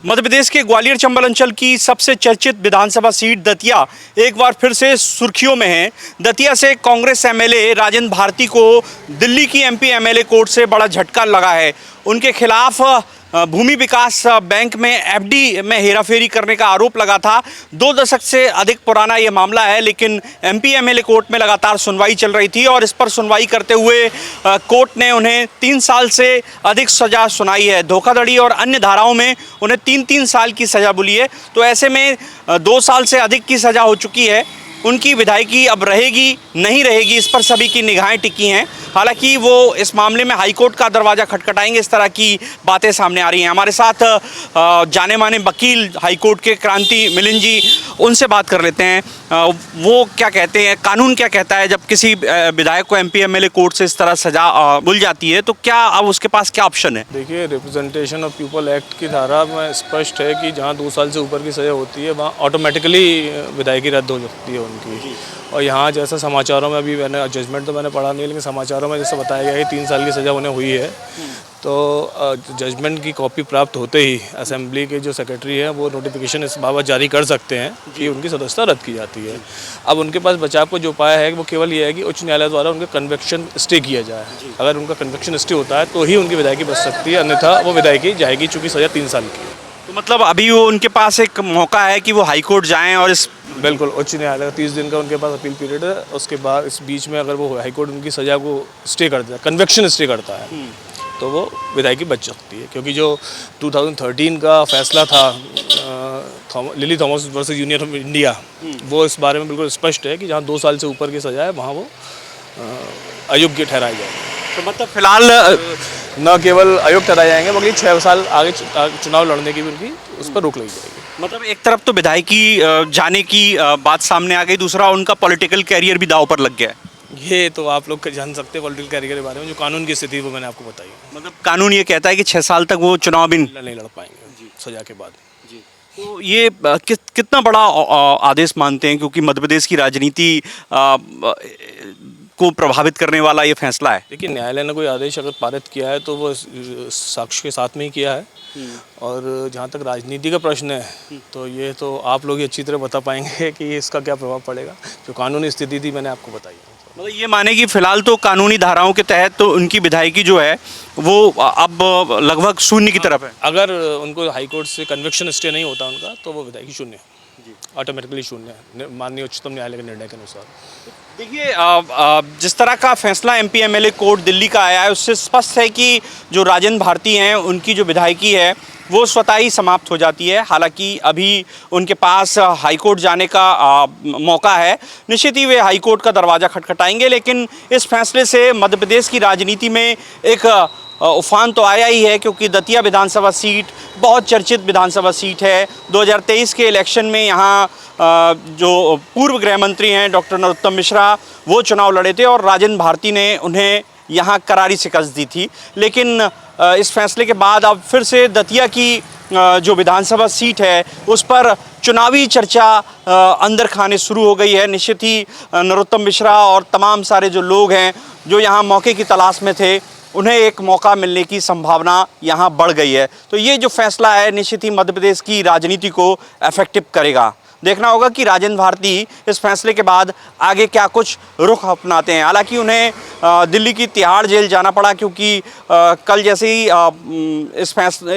मध्य प्रदेश के ग्वालियर चंबल अंचल की सबसे चर्चित विधानसभा सीट दतिया एक बार फिर से सुर्खियों में है। दतिया से कांग्रेस एमएलए राजेंद्र भारती को दिल्ली की एमपी एमएलए कोर्ट से बड़ा झटका लगा है। उनके खिलाफ भूमि विकास बैंक में एफडी में हेराफेरी करने का आरोप लगा था। 2 दशक से अधिक पुराना ये मामला है, लेकिन एमपी एमएलए कोर्ट में लगातार सुनवाई चल रही थी और इस पर सुनवाई करते हुए कोर्ट ने उन्हें 3 साल से अधिक सज़ा सुनाई है। धोखाधड़ी और अन्य धाराओं में उन्हें 3-3 साल की सज़ा मिली है। तो ऐसे में 2 साल से अधिक की सज़ा हो चुकी है। उनकी विधायकी अब रहेगी नहीं रहेगी, इस पर सभी की निगाहें टिकी हैं। हालांकि वो इस मामले में हाईकोर्ट का दरवाज़ा खटखटाएंगे, इस तरह की बातें सामने आ रही हैं। हमारे साथ जाने माने वकील हाईकोर्ट के क्रांति मिलिंद जी, उनसे बात कर लेते हैं। वो क्या कहते हैं, कानून क्या कहता है जब किसी विधायक को एमपी एमएलए कोर्ट से इस तरह सज़ा मिल जाती है, तो क्या अब उसके पास क्या ऑप्शन है? देखिए, रिप्रेजेंटेशन ऑफ पीपल एक्ट की धारा में स्पष्ट है कि जहाँ 2 साल से ऊपर की सज़ा होती है वहाँ ऑटोमेटिकली विधायकी रद्द हो सकती है उनकी। और यहाँ जैसा समाचारों में, अभी मैंने जजमेंट तो मैंने पढ़ा नहीं, लेकिन समाचारों में जैसा बताया गया है कि 3 साल की सज़ा उन्हें हुई है। तो जजमेंट की कॉपी प्राप्त होते ही असेंबली के जो सेक्रेटरी हैं वो नोटिफिकेशन इस बाबत जारी कर सकते हैं कि उनकी सदस्यता रद्द की जाती है। अब उनके पास बचाव को जो उपाय है वो केवल ये है कि उच्च न्यायालय द्वारा उनका कन्विक्शन स्टे किया जाए। अगर उनका कन्विक्शन स्टे होता है तो ही उनकी विधायकी बच सकती है, अन्यथा वो विधायकी जाएगी, चूँकि सज़ा 3 साल की है। तो मतलब अभी वो उनके पास एक मौका है कि वो हाईकोर्ट जाएं और इस बिल्कुल उच्च न्यायालय 30 दिन का उनके पास अपील पीरियड है। उसके बाद इस बीच में अगर वो हाईकोर्ट उनकी सज़ा को स्टे करता है, कन्विक्शन स्टे करता है, तो वो विधायकी बच सकती है। क्योंकि जो 2013 का फैसला था lily Thomas versus union of India, वो इस बारे में बिल्कुल स्पष्ट है कि जहाँ 2 साल से ऊपर की सज़ा है वहाँ वो अयोग्य ठहराए जाएंगे। तो मतलब फिलहाल न केवल अयोग्य ठहराए जाएंगे बल्कि 6 साल आगे चुनाव लड़ने की भी उनकी उस पर रोक लगी जाएगी। मतलब एक तरफ तो विधायकी जाने की बात सामने आ गई, दूसरा उनका पॉलिटिकल कैरियर भी दांव पर लग गया है। ये तो आप लोग जान सकते हैं पॉलिटिकल कैरियर के बारे में। जो कानून की स्थिति वो मैंने आपको बताई है। मतलब कानून ये कहता है कि 6 साल तक वो चुनाव भी नहीं लड़ पाएंगे सजा के बाद। तो ये कितना बड़ा आदेश मानते हैं, क्योंकि मध्य प्रदेश की राजनीति को प्रभावित करने वाला ये फैसला है? देखिए, न्यायालय ने कोई आदेश अगर पारित किया है तो वो साक्ष्य के साथ में ही किया है। और जहाँ तक राजनीति का प्रश्न है तो ये तो आप लोग ही अच्छी तरह बता पाएंगे कि इसका क्या प्रभाव पड़ेगा। जो कानूनी स्थिति थी मैंने आपको बताई। मतलब ये माने कि फिलहाल तो कानूनी धाराओं के तहत तो उनकी विधायकी जो है वो अब लगभग शून्य की तरफ है। अगर उनको हाईकोर्ट से कन्विक्शन स्टे नहीं होता उनका, तो वो विधायकी शून्य है, ऑटोमेटिकली शून्य है माननीय उच्चतम न्यायालय के निर्णय के अनुसार। देखिए, जिस तरह का फैसला एमपी एमएलए कोर्ट दिल्ली का आया है उससे स्पष्ट है कि जो राजेंद्र भारती हैं उनकी जो विधायकी है वो स्वतः ही समाप्त हो जाती है। हालांकि अभी उनके पास हाईकोर्ट जाने का मौका है, निश्चित ही वे हाईकोर्ट का दरवाज़ा खटखटाएंगे। लेकिन इस फैसले से मध्य प्रदेश की राजनीति में एक उफान तो आया ही है, क्योंकि दतिया विधानसभा सीट बहुत चर्चित विधानसभा सीट है। 2023 के इलेक्शन में यहाँ जो पूर्व गृह मंत्री हैं डॉक्टर नरोत्तम मिश्रा, वो चुनाव लड़े थे और राजेंद्र भारती ने उन्हें यहाँ करारी शिकस्त दी थी। लेकिन इस फैसले के बाद अब फिर से दतिया की जो विधानसभा सीट है उस पर चुनावी चर्चा अंदर खाने शुरू हो गई है। निश्चित ही नरोत्तम मिश्रा और तमाम सारे जो लोग हैं जो यहाँ मौके की तलाश में थे, उन्हें एक मौका मिलने की संभावना यहाँ बढ़ गई है। तो ये जो फैसला है निश्चित ही मध्य प्रदेश की राजनीति को अफेक्टिव करेगा। देखना होगा कि राजेंद्र भारती इस फैसले के बाद आगे क्या कुछ रुख अपनाते हैं। हालांकि उन्हें दिल्ली की तिहाड़ जेल जाना पड़ा, क्योंकि कल जैसे ही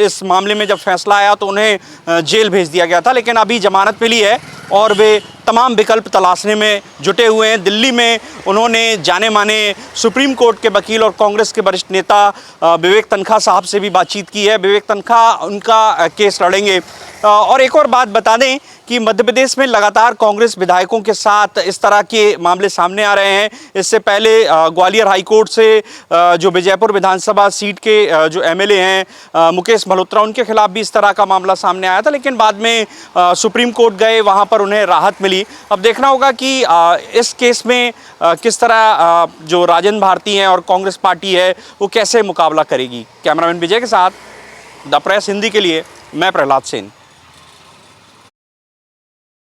इस मामले में जब फैसला आया तो उन्हें जेल भेज दिया गया था। लेकिन अभी जमानत मिली है और वे तमाम विकल्प तलाशने में जुटे हुए हैं। दिल्ली में उन्होंने जाने माने सुप्रीम कोर्ट के वकील और कांग्रेस के वरिष्ठ नेता विवेक तन्खा साहब से भी बातचीत की है। विवेक तन्खा उनका केस लड़ेंगे। और एक और बात बता दें कि मध्य प्रदेश में लगातार कांग्रेस विधायकों के साथ इस तरह के मामले सामने आ रहे हैं। इससे पहले ग्वालियर हाईकोर्ट से जो विजयपुर विधानसभा सीट के जो एमएलए हैं मुकेश मल्होत्रा, उनके खिलाफ भी इस तरह का मामला सामने आया था। लेकिन बाद में सुप्रीम कोर्ट गए, वहां पर उन्हें राहत मिली। अब देखना होगा कि इस केस में किस तरह जो राजेंद्र भारती हैं और कांग्रेस पार्टी है वो कैसे मुकाबला करेगी। कैमरामैन विजय के साथ द प्रेस हिंदी के लिए मैं प्रहलाद सेन।